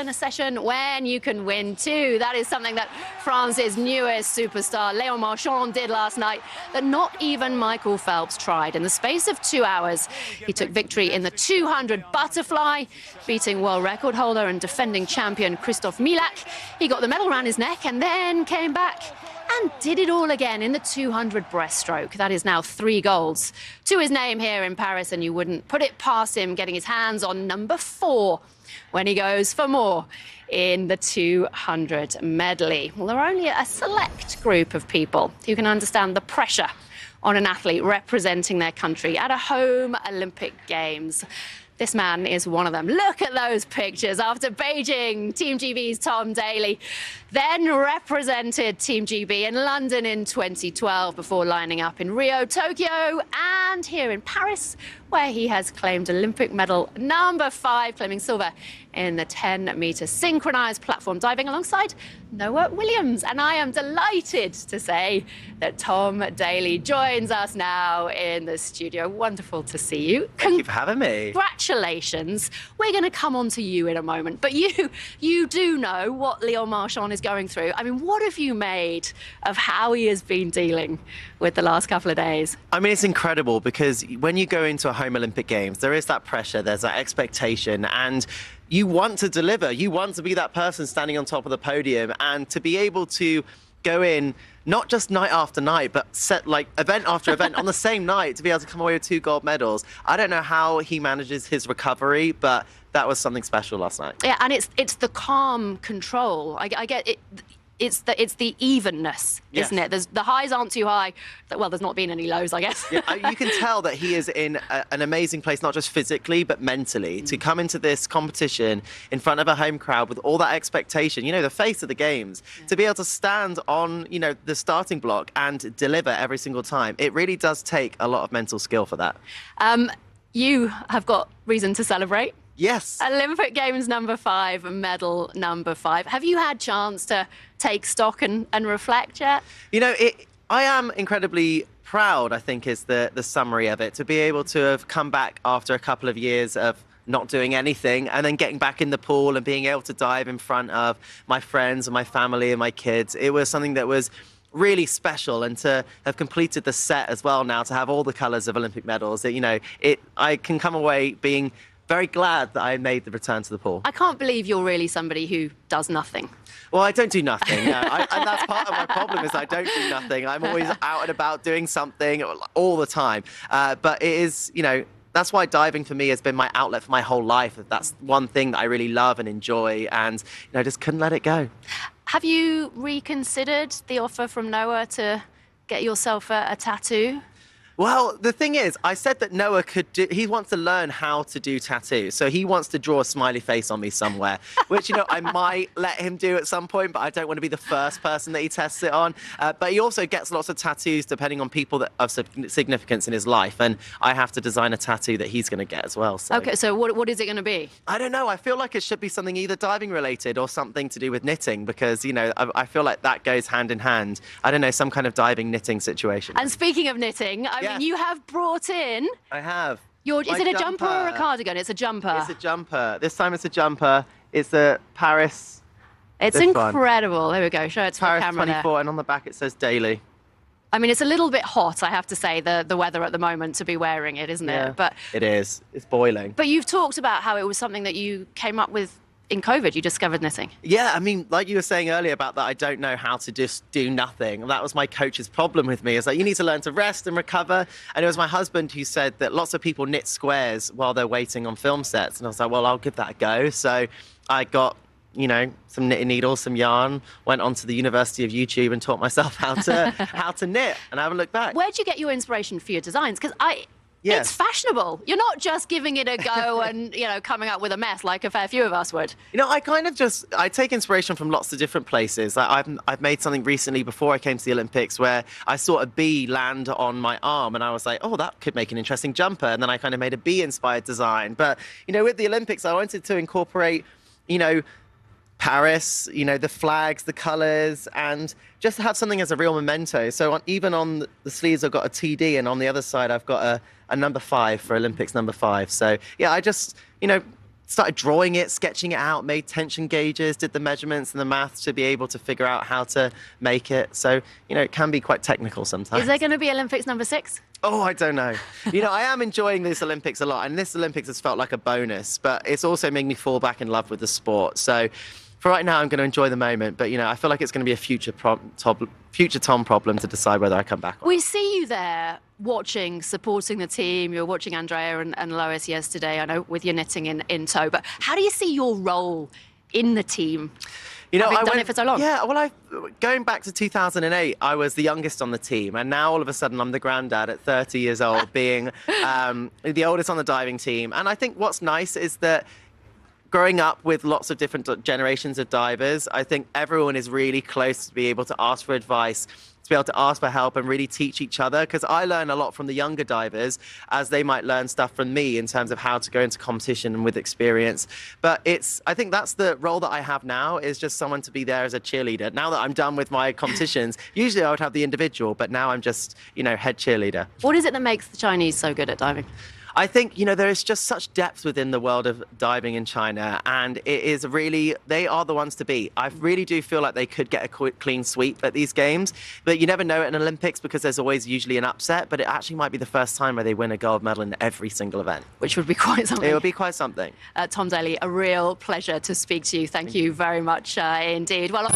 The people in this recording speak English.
in a session when you can win too. That is something that France's newest superstar, Léon Marchand, did last night that not even Michael Phelps tried. In the space of 2 hours, he took victory in the 200 butterfly, beating world record holder and defending champion Christophe Milak. He got the medal around his neck and then came back and did it all again in the 200 breaststroke. That is now 3 golds to his name here in Paris, and you wouldn't put it past him getting his hands on number 4 when he goes for more in the 200 medley. Well, there are only a select group of people who can understand the pressure on an athlete representing their country at a home Olympic Games. This man is one of them. Look at those pictures after Beijing. Team GB's Tom Daley then represented Team GB in London in 2012 before lining up in Rio, Tokyo, and here in Paris, where he has claimed Olympic medal number 5, claiming silver in the 10-meter synchronized platform diving alongside Noah Williams. And I am delighted to say that Tom Daley joins us now in the studio. Wonderful to see you. Thank you for having me. Congratulations. We're going to come on to you in a moment, but you do know what Léon Marchand is going through. I mean, what have you made of how he has been dealing with the last couple of days? I mean, it's incredible because when you go into a home Olympic Games, there is that pressure, there's that expectation, and you want to deliver. You want to be that person standing on top of the podium, and to be able to go in not just night after night, but set like event after event on the same night to be able to come away with 2 gold medals. I don't know how he manages his recovery, but that was something special last night. Yeah, and it's the calm control. I get it. It's the evenness, isn't it? The highs aren't too high. Well, there's not been any lows, I guess. Yeah, you can tell that he is in an amazing place, not just physically, but mentally. To come into this competition in front of a home crowd with all that expectation, you know, the face of the Games, to be able to stand on, you know, the starting block and deliver every single time, it really does take a lot of mental skill for that. You have got reason to celebrate. Yes. Olympic Games number 5, medal number 5. Have you had chance to take stock and reflect yet? You know, I am incredibly proud, I think, is the summary of it, to be able to have come back after a couple of years of not doing anything and then getting back in the pool and being able to dive in front of my friends and my family and my kids. It was something that was really special, and to have completed the set as well now, to have all the colours of Olympic medals, you know, I can come away being very glad that I made the return to the pool. I can't believe you're really somebody who does nothing. Well, I don't do nothing. No. And that's part of my problem, is I don't do nothing. I'm always out and about doing something all the time. But it is, you know, that's why diving for me has been my outlet for my whole life. That's one thing that I really love and enjoy, and, you know, just couldn't let it go. Have you reconsidered the offer from Noah to get yourself a tattoo? Well, the thing is, I said that Noah he wants to learn how to do tattoos. So he wants to draw a smiley face on me somewhere, which, you know, I might let him do at some point, but I don't want to be the first person that he tests it on. But he also gets lots of tattoos depending on people that have significance in his life. And I have to design a tattoo that he's going to get as well. So. Okay, so what is it going to be? I don't know. I feel like it should be something either diving related or something to do with knitting, because, you know, I feel like that goes hand in hand. I don't know, some kind of diving knitting situation. And speaking of knitting, I mean, you have brought in... I have. Is it a jumper or a cardigan? It's a jumper. It's a jumper. This time it's a jumper. It's the Paris... It's incredible. There we go. Show it to Paris the camera 24, there. and on the back it says Daley. I mean, it's a little bit hot, I have to say, the weather at the moment to be wearing it, isn't it? But it is. It's boiling. But you've talked about how it was something that you came up with in COVID. You discovered knitting. Yeah, I mean, like you were saying earlier about that, I don't know how to just do nothing. That was my coach's problem with me, is that you need to learn to rest and recover. And it was my husband who said that lots of people knit squares while they're waiting on film sets. And I was like, well, I'll give that a go. So I got, you know, some knitting needles, some yarn, went onto the University of YouTube and taught myself how to knit, and I haven't looked back. Where'd you get your inspiration for your designs? Because Yes. It's fashionable. You're not just giving it a go and, you know, coming up with a mess like a fair few of us would. You know, I take inspiration from lots of different places. I've made something recently before I came to the Olympics where I saw a bee land on my arm, and I was like, oh, that could make an interesting jumper. And then I kind of made a bee-inspired design. But, you know, with the Olympics, I wanted to incorporate, you know, Paris, you know, the flags, the colours, and just have something as a real memento. So even on the sleeves, I've got a TD, and on the other side, I've got a number 5 for Olympics number 5. So, yeah, I just, you know, started drawing it, sketching it out, made tension gauges, did the measurements and the maths to be able to figure out how to make it. So, it can be quite technical sometimes. Is there going to be Olympics number 6? Oh, I don't know. I am enjoying this Olympics a lot, and this Olympics has felt like a bonus, but it's also made me fall back in love with the sport. So for right now, I'm going to enjoy the moment, but, I feel like it's going to be a future Tom problem to decide whether I come back or not. We see you there watching, supporting the team. You were watching Andrea and Lois yesterday, I know, with your knitting in tow. But how do you see your role in the team? Having done it for so long. Yeah, well, going back to 2008, I was the youngest on the team, and now all of a sudden I'm the granddad at 30 years old, being the oldest on the diving team. And I think what's nice is that growing up with lots of different generations of divers, I think everyone is really close to be able to ask for advice, to be able to ask for help and really teach each other, because I learn a lot from the younger divers as they might learn stuff from me in terms of how to go into competition and with experience. But I think that's the role that I have now, is just someone to be there as a cheerleader. Now that I'm done with my competitions, usually I would have the individual, but now I'm just, head cheerleader. What is it that makes the Chinese so good at diving? I think, there is just such depth within the world of diving in China, and it is really, they are the ones to beat. I really do feel like they could get a clean sweep at these games, but you never know at an Olympics because there's always usually an upset, but it actually might be the first time where they win a gold medal in every single event. Which would be quite something. It would be quite something. Tom Daley, a real pleasure to speak to you. Thank you very much indeed. Well.